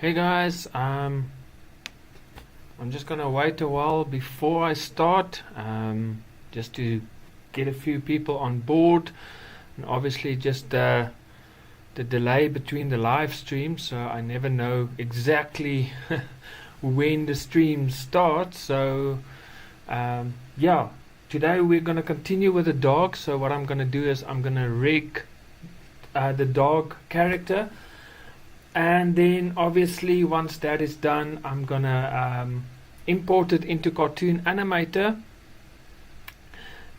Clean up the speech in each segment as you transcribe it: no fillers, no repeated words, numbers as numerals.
Hey guys, I'm just gonna wait a while before I start, just to get a few people on board, and obviously just the delay between the live streams, so I never know exactly when the stream starts. So yeah, today we're gonna continue with the dog. So what I'm gonna do is I'm gonna rig the dog character. And then obviously once that is done, I'm gonna import it into Cartoon Animator,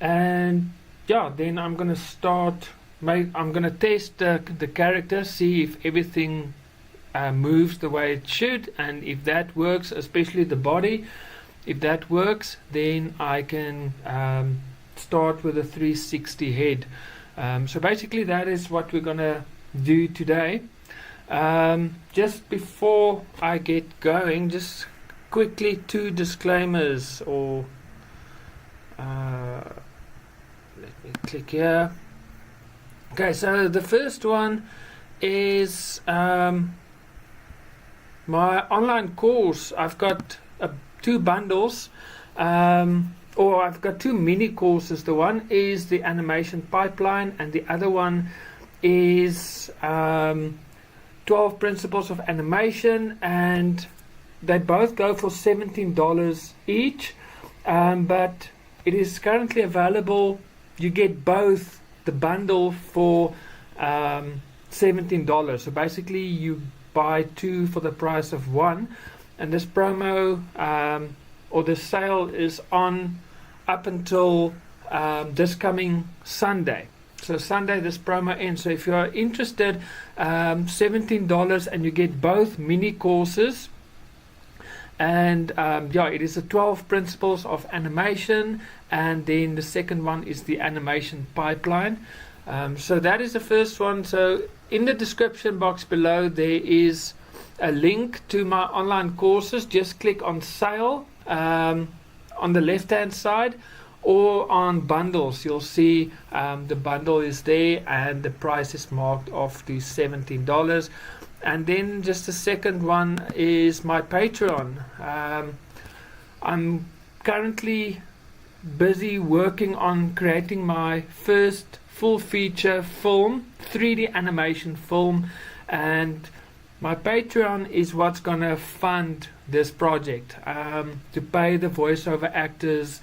and yeah, then I'm gonna start. I'm gonna test the character, see if everything moves the way it should, and if that works, especially the body. If that works, then I can start with a 360 head. So basically, that is what we're gonna do today. Just before I get going, just quickly two disclaimers, or let me click here. Okay, so the first one is my online course. I've got two bundles, or I've got two mini courses. The one is the animation pipeline, and the other one is 12 principles of animation, and they both go for $17 each, but it is currently available. You get both the bundle for $17. So basically you buy two for the price of one, and this promo or the sale is on up until this coming Sunday. So Sunday this promo ends. So if you are interested, $17, and you get both mini courses. And yeah, it is the 12 principles of animation, and then the second one is the animation pipeline. So that is the first one. So in the description box below there is a link to my online courses. Just click on sale on the left hand side, or on bundles. You'll see the bundle is there and the price is marked off to $17. And then just the second one is my Patreon. I'm currently busy working on creating my first full feature film, 3D animation film, and my Patreon is what's gonna fund this project, to pay the voiceover actors,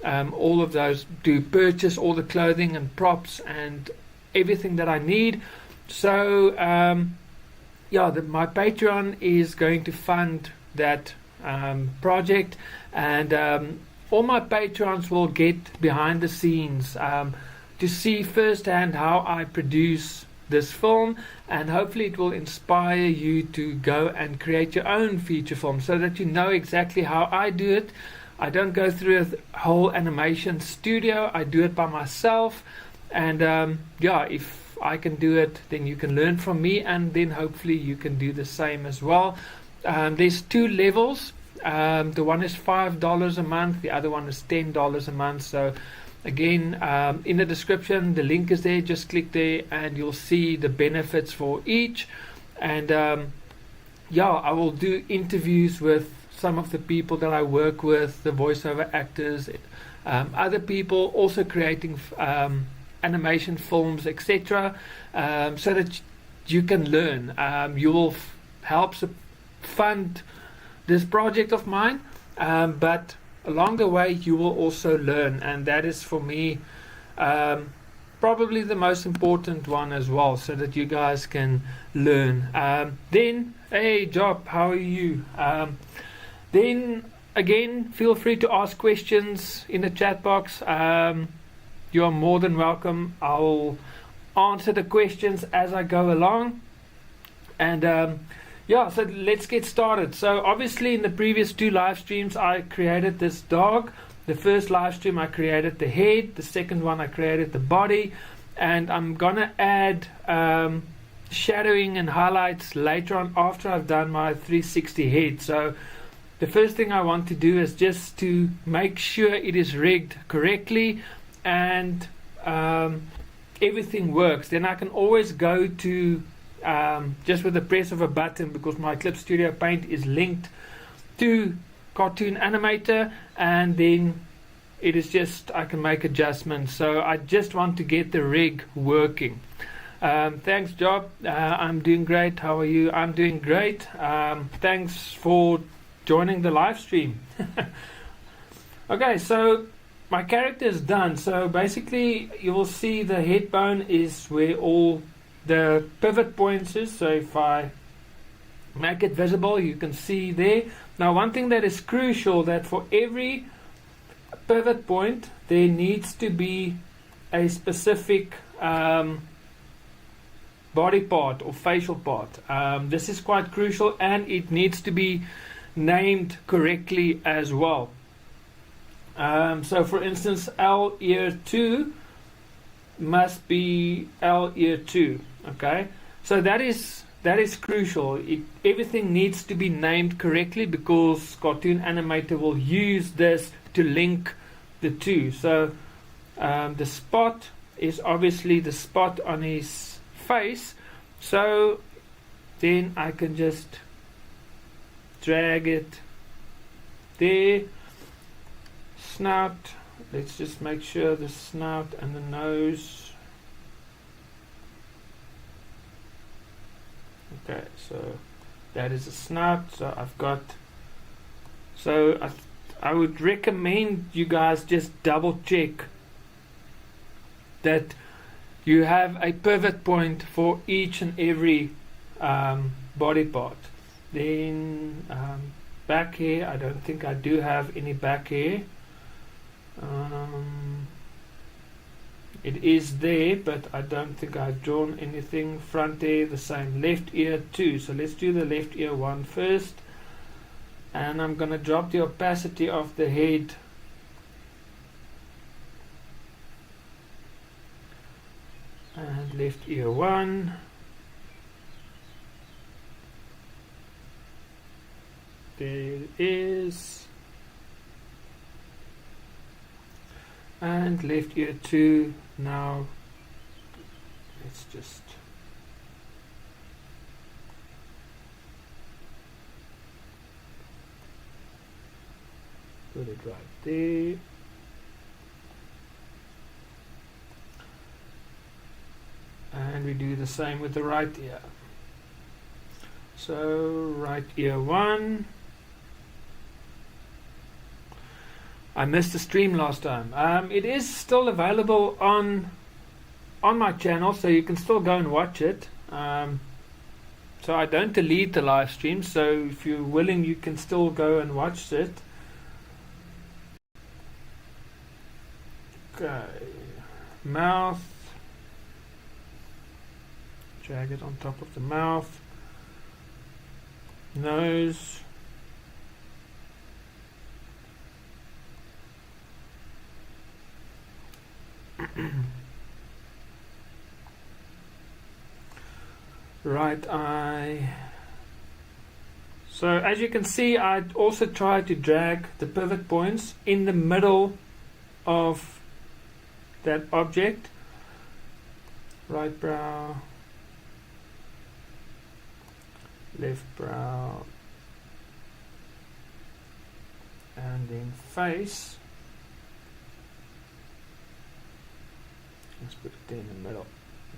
all of those, to purchase all the clothing and props and everything that I need. So yeah, my Patreon is going to fund that project, and all my patrons will get behind the scenes to see firsthand how I produce this film, and hopefully it will inspire you to go and create your own feature film, so that you know exactly how I do it. I don't go through a whole animation studio. I do it by myself, and yeah, if I can do it, then you can learn from me, and then hopefully you can do the same as well. There's two levels. The one is $5 a month, the other one is $10 a month. So again, in the description the link is there. Just click there and you'll see the benefits for each. And yeah, I will do interviews with some of the people that I work with, the voiceover actors, other people also creating animation films, etc., so that you can learn. You will help fund this project of mine, but along the way you will also learn, and that is for me probably the most important one as well, so that you guys can learn. Then, hey Job, how are you? Then again, feel free to ask questions in the chat box. You are more than welcome. I'll answer the questions as I go along. And yeah, so let's get started. So obviously in the previous two live streams I created this dog. The first live stream I created the head, the second one I created the body, and I'm gonna add shadowing and highlights later on after I've done my 360 head. So the first thing I want to do is just to make sure it is rigged correctly and everything works. Then I can always go to just with the press of a button, because my Clip Studio Paint is linked to Cartoon Animator, and then it is just, I can make adjustments. So I just want to get the rig working. Thanks, Job. I'm doing great. How are you? I'm doing great. Thanks for joining the live stream. Okay, so my character is done. So basically you will see the head bone is where all the pivot points is. So if I make it visible, you can see there. Now one thing that is crucial, that for every pivot point there needs to be a specific body part or facial part. This is quite crucial, and it needs to be named correctly as well. So for instance, L ear 2 must be L ear 2. Okay, so that is crucial. Everything needs to be named correctly, because Cartoon Animator will use this to link the two. So the spot is obviously the spot on his face, so then I can just drag it there. Snout, let's just make sure the snout and the nose. Okay, so that is a snout. So I've got, so I would recommend you guys just double check that you have a pivot point for each and every body part. Then back hair, I don't think I do have any back hair. It is there, but I don't think I've drawn anything. Front hair the same. Left ear 2. So let's do the left ear 1 first, and I'm gonna drop the opacity of the head and left ear 1. There it is. And left ear 2. Now let's just put it right there. And we do the same with the right ear. So right ear 1. I missed the stream last time. It is still available on my channel, so you can still go and watch it. So I don't delete the live stream, so if you're willing, you can still go and watch it. Okay, mouth. Drag it on top of the mouth. Nose. Right eye. So as you can see, I also try to drag the pivot points in the middle of that object. Right brow, left brow, and then face. Let's put it there in the middle.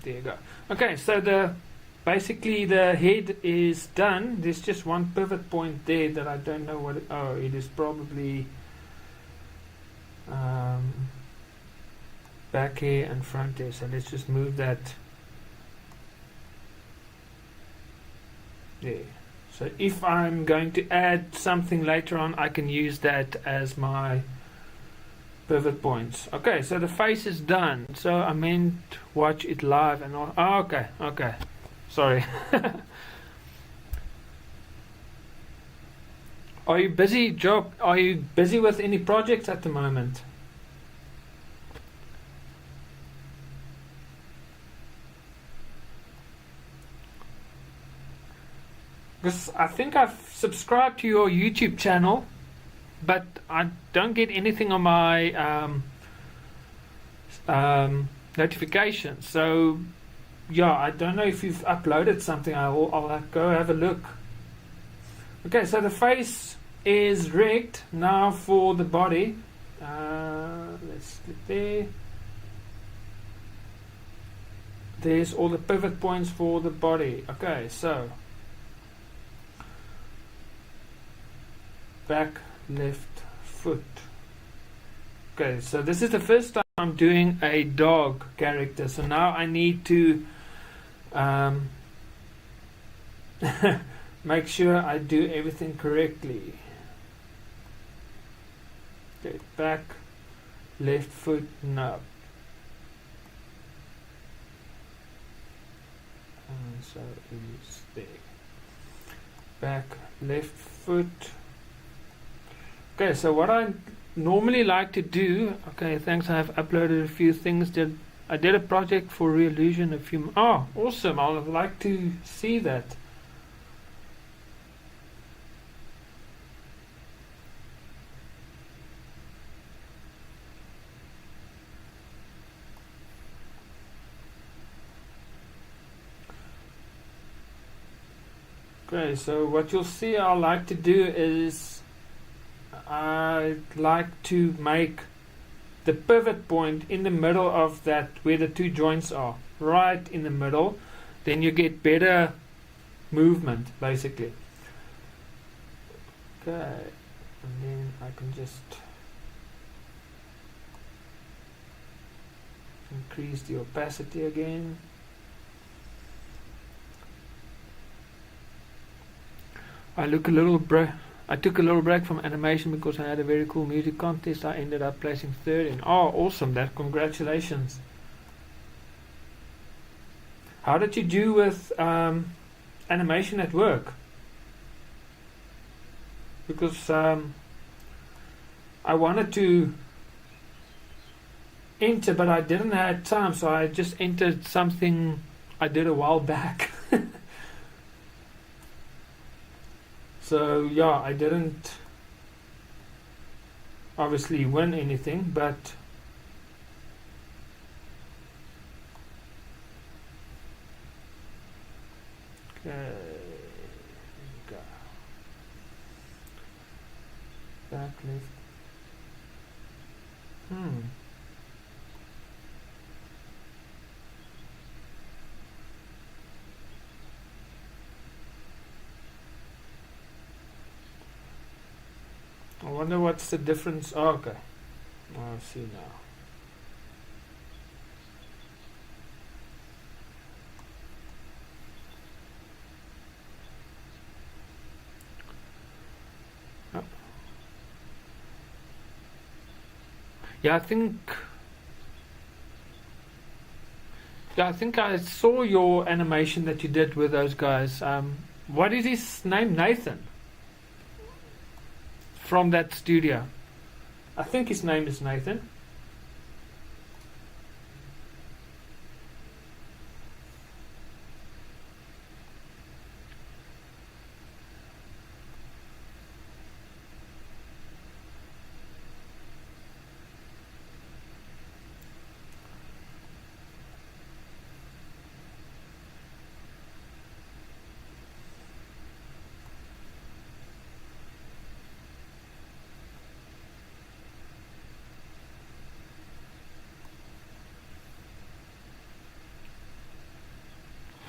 There you go. Okay, so basically the head is done. There's just one pivot point there that I don't know what it is probably back hair and front hair. So let's just move that there. So if I'm going to add something later on, I can use that as my pivot points. Okay, so the face is done. So I meant watch it live and all. Oh, okay. Sorry. Are you busy, Job? Are you busy with any projects at the moment? Because I think I've subscribed to your YouTube channel, but I don't get anything on my notifications. So yeah, I don't know if you've uploaded something. I'll go have a look. Okay, so the face is rigged. Now for the body. Let's get there. There's all the pivot points for the body. Okay, so back left foot. Okay, so this is the first time I'm doing a dog character. So now I need to make sure I do everything correctly. Okay, back left foot, no. And so is there. Back left foot. Okay, so what I normally like to do, okay, thanks, I have uploaded a few things. I did a project for Reillusion a few, oh, awesome, I'll like to see that. Okay, so what you'll see I like to do is I like to make the pivot point in the middle of that, where the two joints are, right in the middle. Then you get better movement, basically. Okay, and then I can just increase the opacity again. I took a little break from animation because I had a very cool music contest. I ended up placing third in. Oh, awesome! That, congratulations. How did you do with animation at work? Because I wanted to enter, but I didn't have time, so I just entered something I did a while back. So yeah, I didn't obviously win anything, but okay, go back left. I wonder what's the difference. Oh, okay, I see now. Oh. Yeah, I think I saw your animation that you did with those guys. What is his name? Nathan? From that studio. I think his name is Nathan.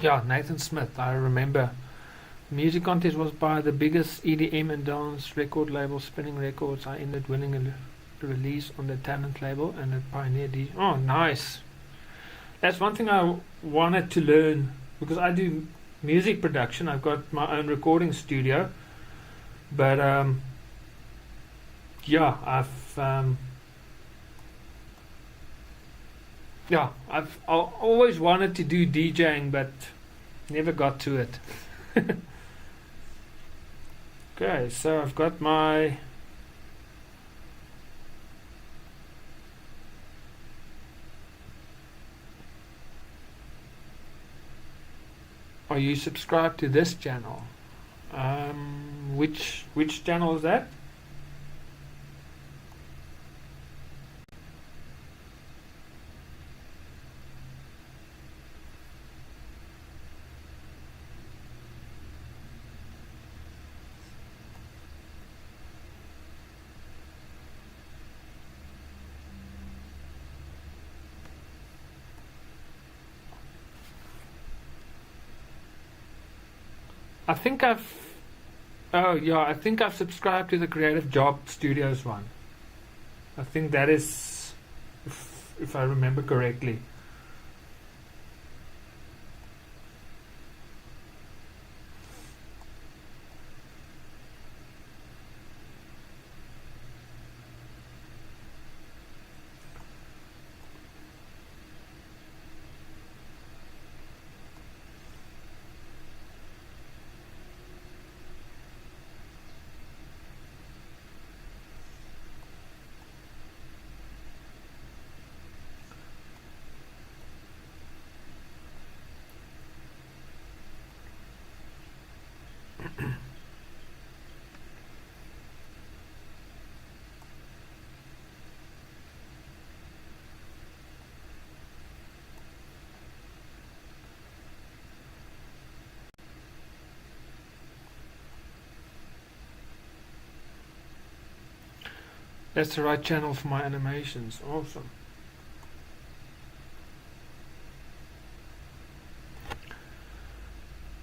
Yeah, Nathan Smith, I remember. Music contest was by the biggest EDM and dance record label, Spinning Records. I ended winning a release on the Talent label and a Pioneer DJ. Oh, nice. That's one thing I wanted to learn, because I do music production. I've got my own recording studio. But yeah, I've always wanted to do DJing, but never got to it. Okay, so I've got my Are you subscribed to this channel? Which channel is that? I think I've Oh yeah, I think I've subscribed to the Creative Job Studios one. I think that is, if I remember correctly. That's the right channel for my animations. Awesome.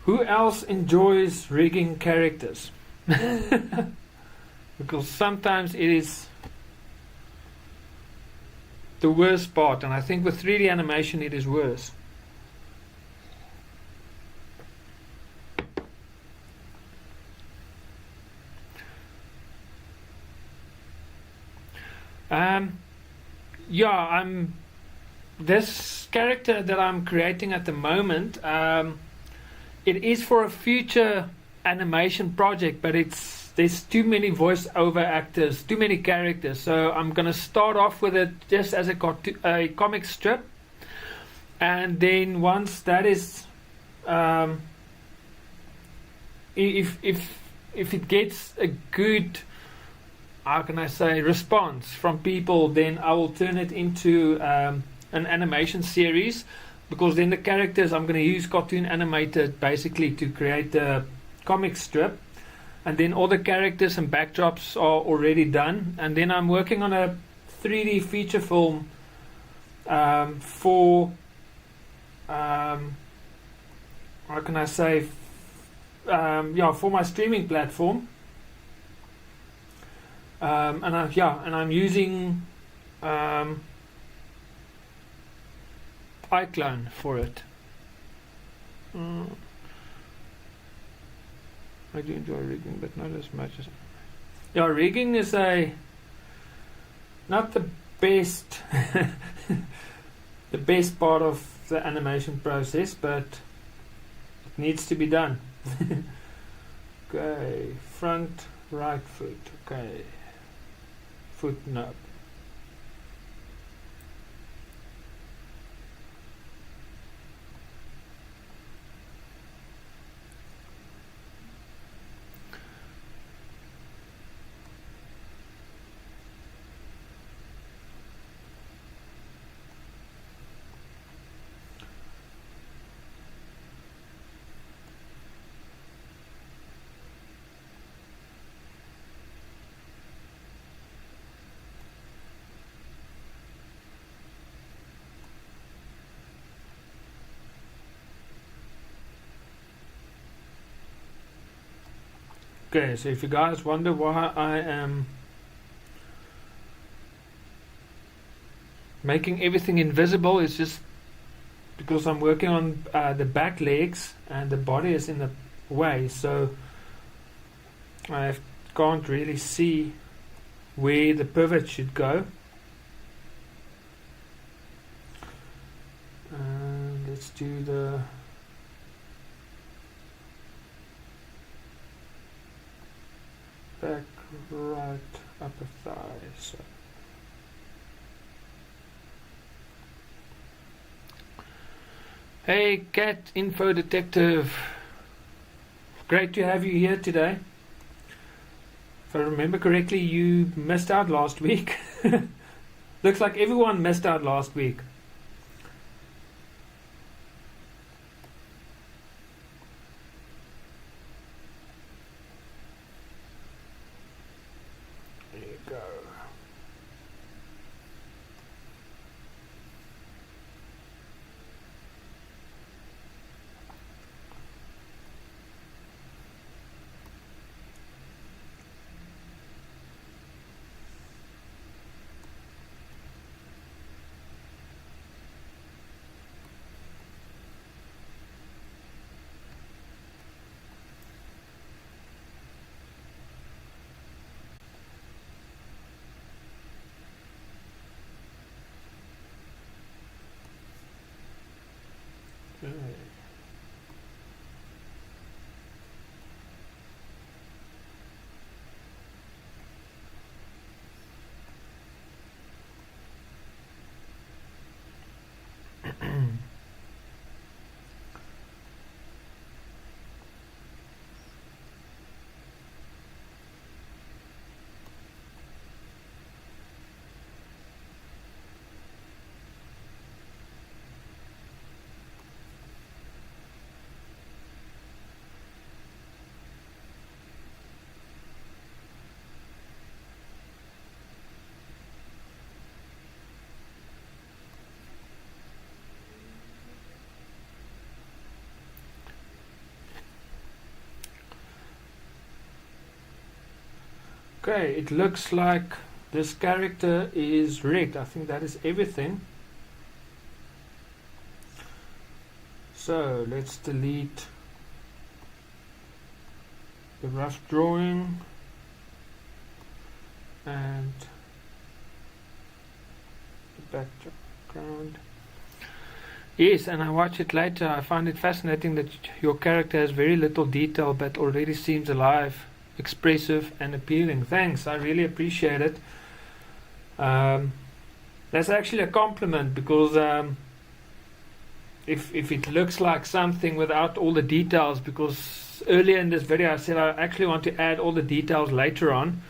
Who else enjoys rigging characters? Because sometimes it is the worst part, and I think with 3D animation it is worse. Yeah, I'm this character that I'm creating at the moment. It is for a future animation project, but there's too many voice-over actors, too many characters. So I'm gonna start off with it just as a comic strip, and then once that is, if it gets a good, how can I say, response from people, then I will turn it into an animation series, because then the characters I'm going to use cartoon animated basically to create the comic strip, and then all the characters and backdrops are already done, and then I'm working on a 3D feature film for how can I say, for my streaming platform. And I'm using iClone for it. I do enjoy rigging, but not as much as. Yeah, rigging is not the best the best part of the animation process, but it needs to be done. Okay, front right foot. Okay. Foot nub. Okay, so if you guys wonder why I am making everything invisible, it's just because I'm working on the back legs and the body is in the way, so I can't really see where the pivot should go. And let's do the back right upper thigh. So hey, Cat Info Detective, great to have you here today. If I remember correctly, you missed out last week. Looks like everyone missed out last week. There you go. Okay. Okay, it looks like this character is rigged. I think that is everything. So let's delete the rough drawing and the background. Yes, and I watch it later. I find it fascinating that your character has very little detail but already seems alive, expressive and appealing. Thanks, I really appreciate it. That's actually a compliment, because if it looks like something without all the details, because earlier in this video I said I actually want to add all the details later on,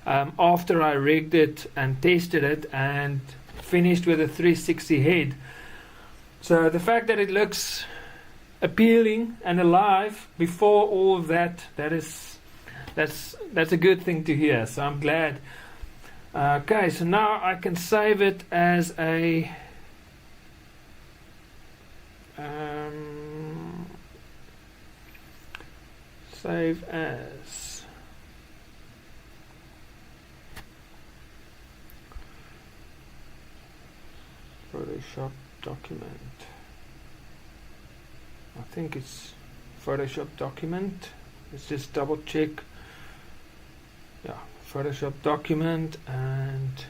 after I rigged it and tested it and finished with a 360 head. So the fact that it looks appealing and alive before all of that, that's a good thing to hear. So I'm glad. Okay, so now I can save it as a save as Photoshop document. I think it's Photoshop document. Let's just double check. Yeah, Photoshop document. And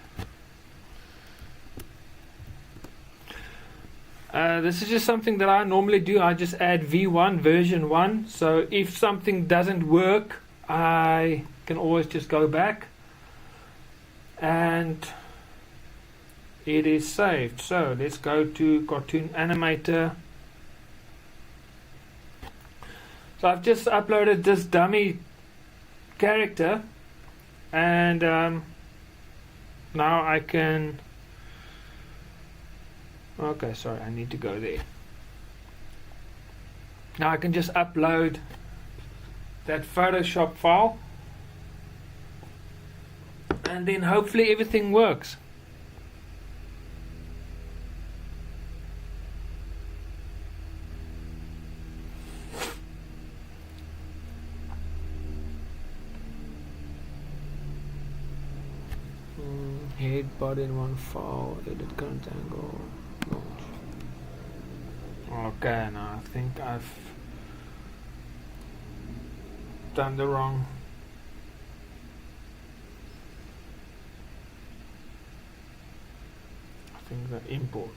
this is just something that I normally do. I just add V1 version 1, so if something doesn't work I can always just go back and it is saved. So let's go to Cartoon Animator. So I've just uploaded this dummy character, and now I can, okay, sorry, I need to go there. Now I can just upload that Photoshop file and then hopefully everything works. Head, body in one file, edit current angle, launch. Okay, now I think I've done the wrong. I think the import.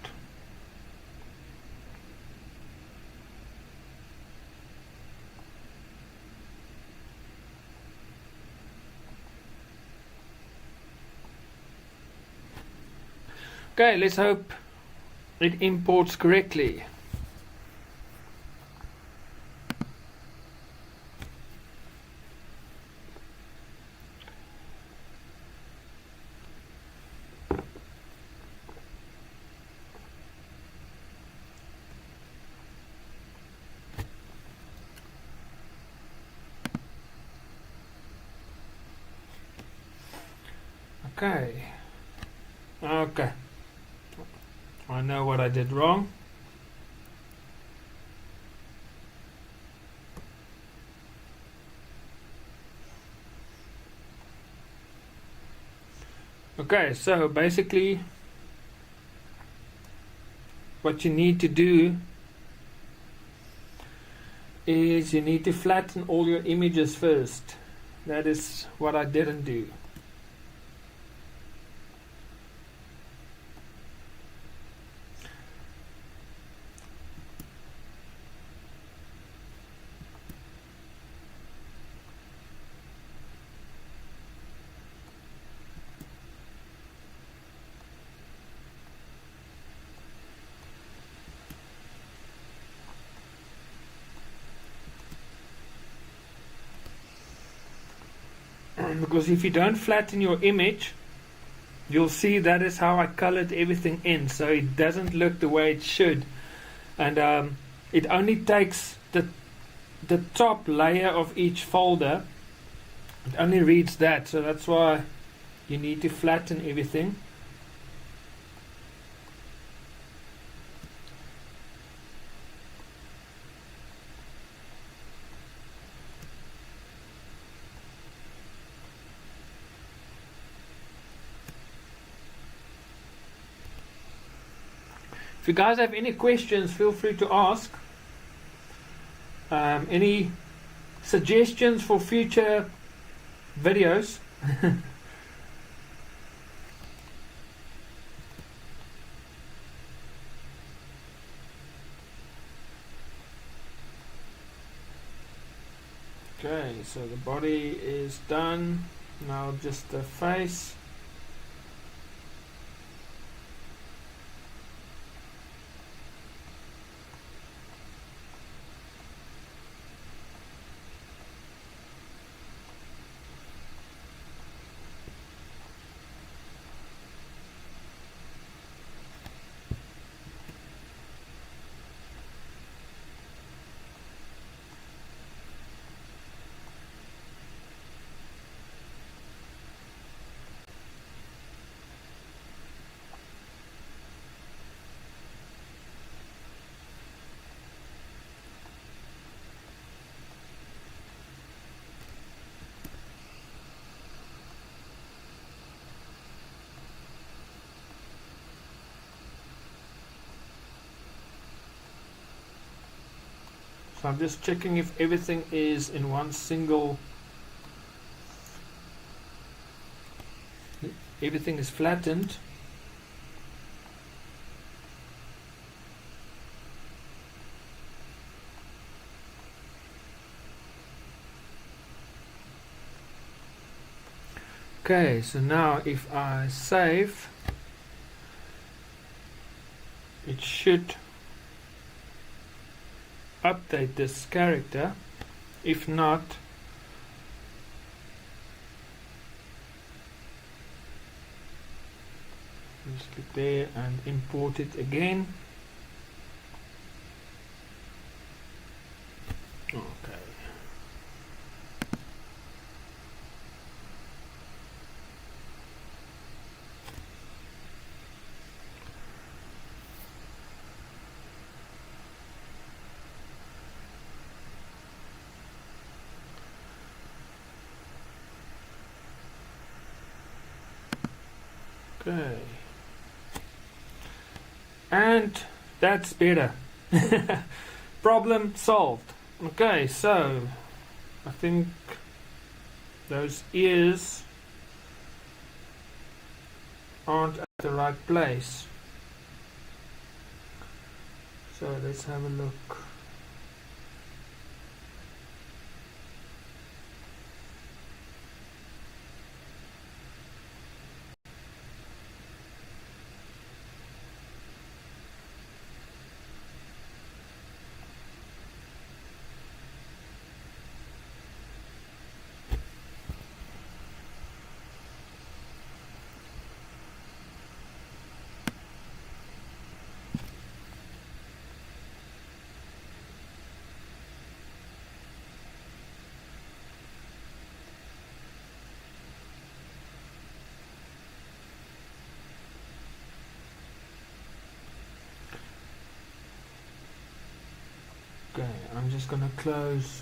Okay, let's hope it imports correctly. Okay. Okay. I know what I did wrong. Okay, so basically what you need to do is you need to flatten all your images first. That is what I didn't do. because if you don't flatten your image, you'll see that is how I colored everything in, so it doesn't look the way it should. And it only takes the top layer of each folder. It only reads that, so that's why you need to flatten everything. If you guys have any questions, feel free to ask. Any suggestions for future videos? Okay, so the body is done. Now just the face. So I'm just checking if everything is in one single, everything is flattened. Okay, so now if I save, it should update this character. If not, just click there and import it again. Okay. Okay. And that's better. Problem solved. Okay, so I think those ears aren't at the right place. So let's have a look. Okay, I'm just gonna close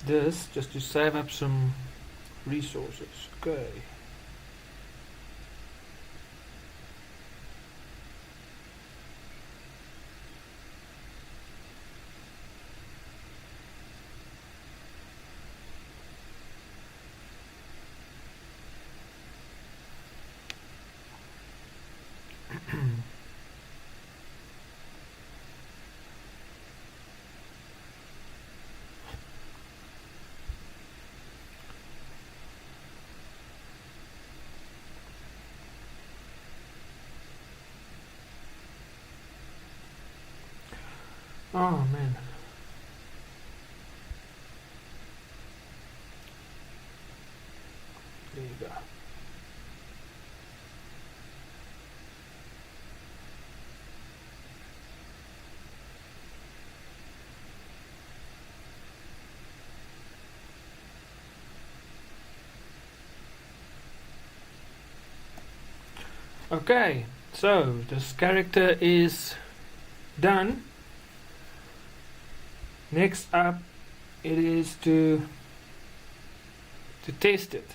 this just to save up some resources. Okay. Oh man. we go. Okay, so this character is done. Next up, it is to test it.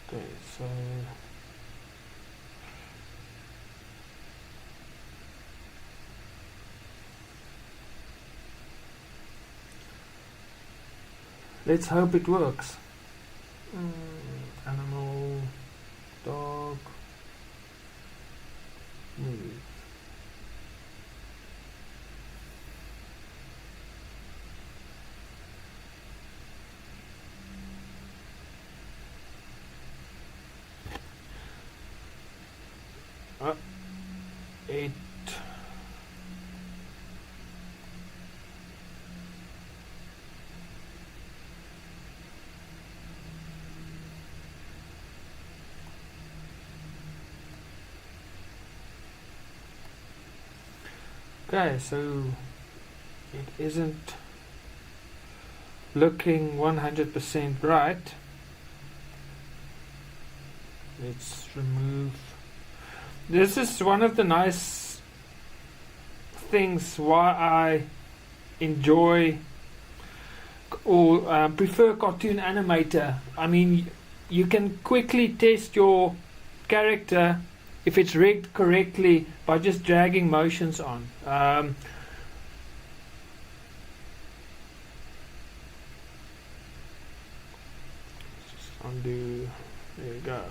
Okay, so let's hope it works. Animal, dog, move. It okay, so it isn't looking 100% right. Let's remove. This is one of the nice things why I enjoy or prefer Cartoon Animator. I mean, you can quickly test your character if it's rigged correctly by just dragging motions on. Just undo. There you go.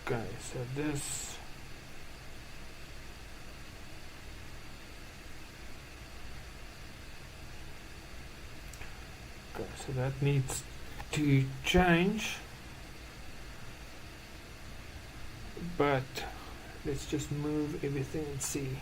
Okay, so this okay, so that needs to change, but let's just move everything and see.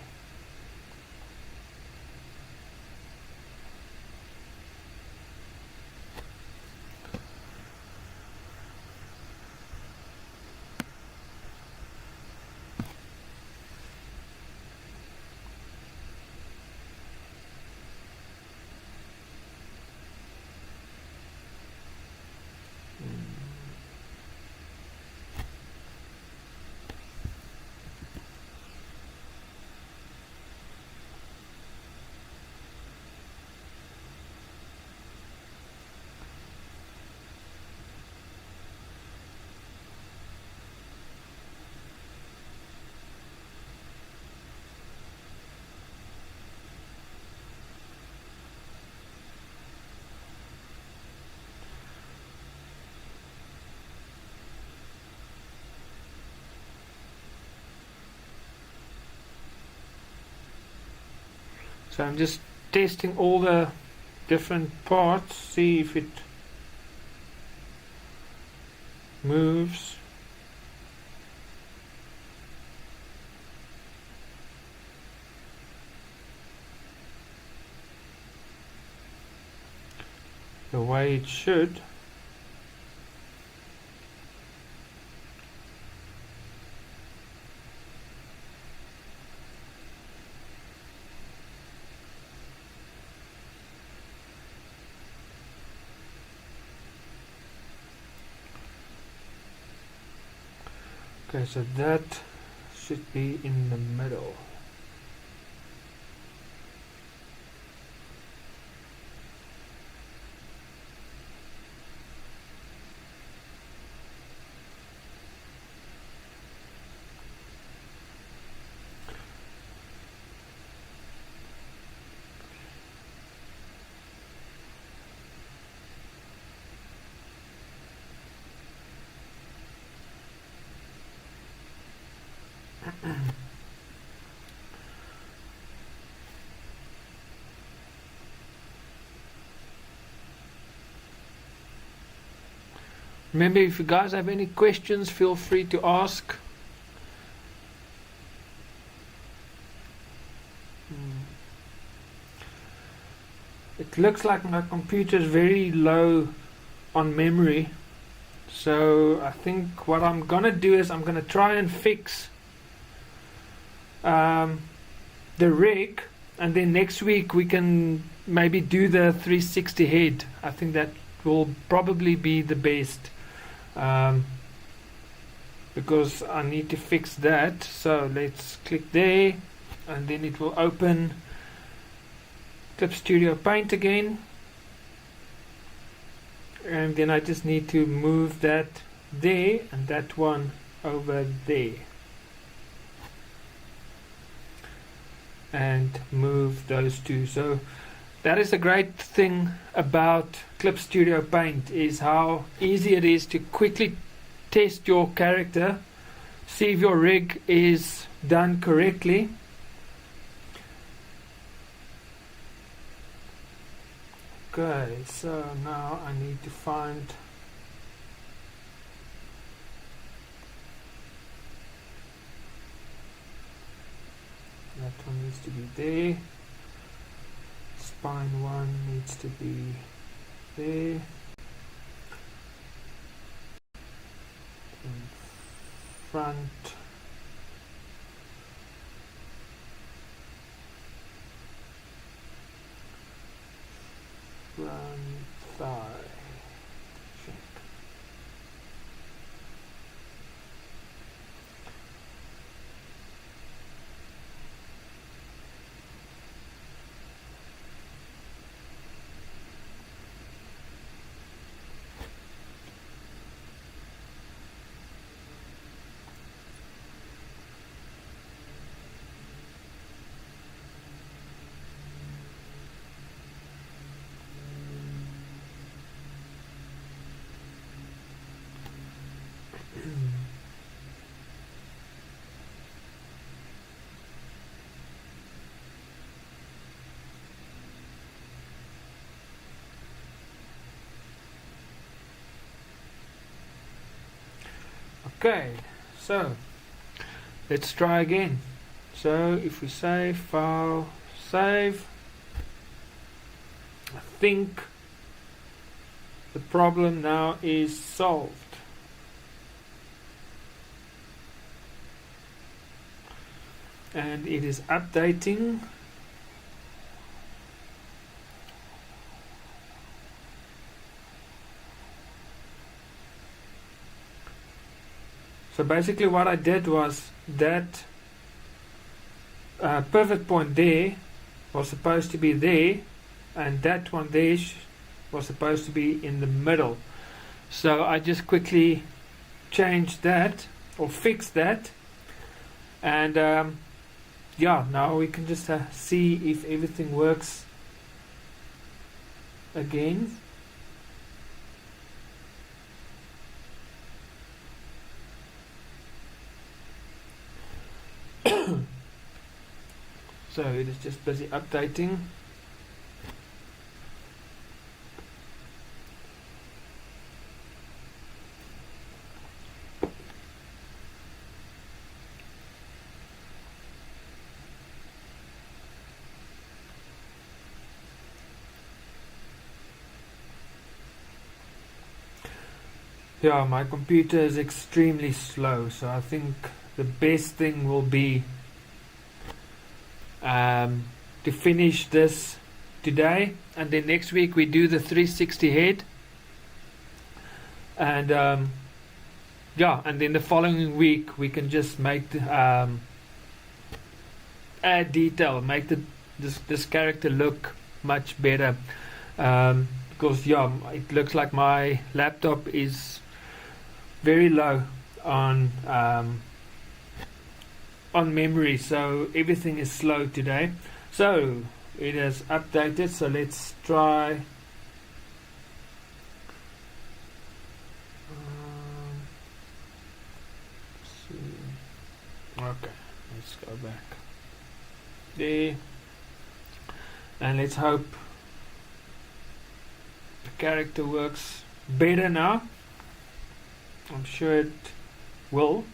So I'm just testing all the different parts, see if it moves. The way it should. Okay, so that should be in the middle. Remember, if you guys have any questions, feel free to ask. It looks like my computer is very low on memory, so I think what I'm gonna do is I'm gonna try and fix the rig, and then next week we can maybe do the 360 head. I think that will probably be the best, because I need to fix that. So let's click there, and then it will open Clip Studio Paint again, and then I just need to move that there and that one over there, and move those two. So that is the great thing about Clip Studio Paint, is how easy it is to quickly test your character, see if your rig is done correctly. Okay, so now I need to find that one needs to be there. Spine one needs to be there. In front. Front thigh. Check. Okay, so let's try again. So if we save, file, save, I think the problem now is solved. And it is updating. So basically what I did was that pivot point there was supposed to be there, and that one there was supposed to be in the middle. So I just quickly changed that, or fixed that, and yeah, now we can just see if everything works again. So it is just busy updating. Yeah, my computer is extremely slow, so I think the best thing will be to finish this today, and then next week we do the 360 head, and yeah, and then the following week we can just make the, add detail, make this character look much better, because yeah, it looks like my laptop is very low on memory, so everything is slow today. So it has updated, so let's try okay, let's go back there, and let's hope the character works better now. I'm sure it will.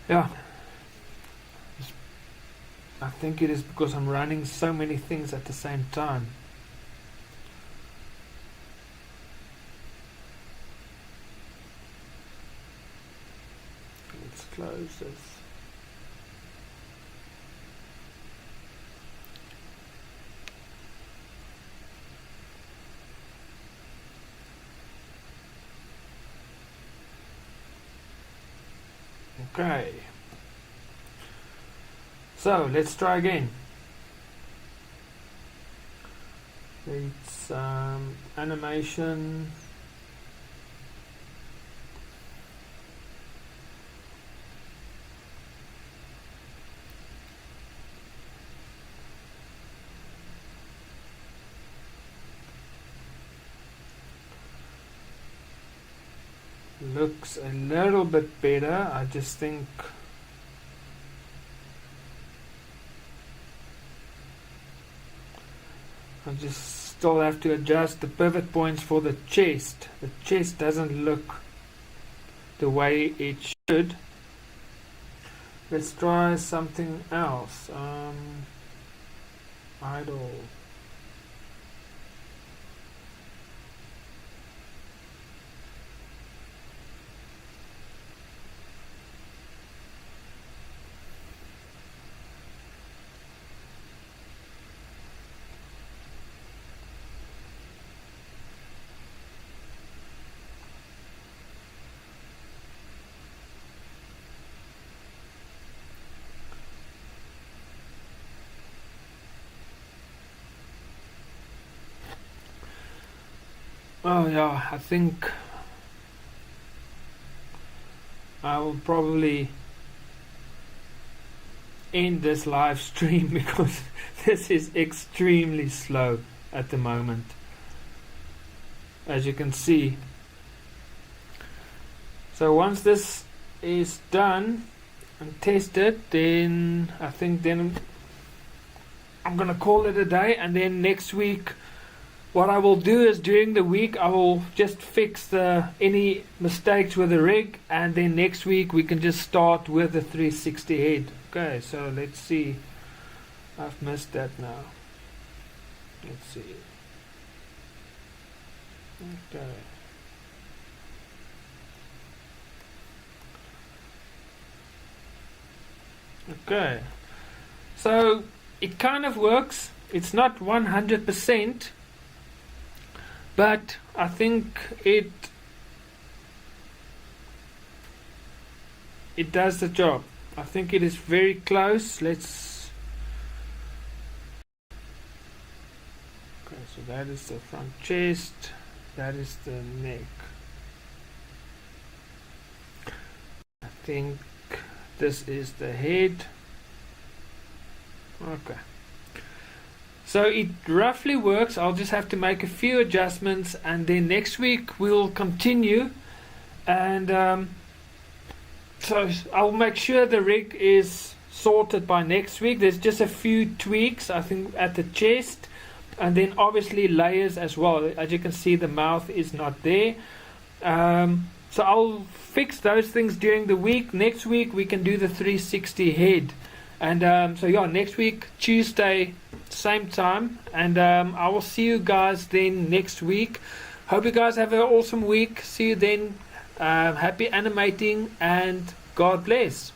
Yeah, I think it is because I'm running so many things at the same time. Let's close this. Okay. So let's try again. It's animation. Looks a little bit better. I just think I just still have to adjust the pivot points for the chest. The chest doesn't look the way it should. Let's try something else. Idle. Oh yeah, I think I will probably end this live stream because this is extremely slow at the moment, as you can see. So once this is done and tested, then I think then I'm gonna call it a day, and then next week what I will do is during the week I will just fix any mistakes with the rig, and then next week we can just start with the 360 head. Okay, so let's see. I've missed that now. Let's see. Okay. Okay. So it kind of works. It's not 100%. But I think it does the job. I think it is very close. Let's. Okay, so that is the front chest. That is the neck. I think this is the head. Okay. So it roughly works. I'll just have to make a few adjustments, and then next week we'll continue, and so I'll make sure the rig is sorted by next week. There's just a few tweaks I think at the chest, and then obviously layers as well. As you can see, the mouth is not there, so I'll fix those things during the week. Next week we can do the 360 head, and so yeah, next week Tuesday same time, and I will see you guys then next week. Hope you guys have an awesome week. See you then. Happy animating, and God bless.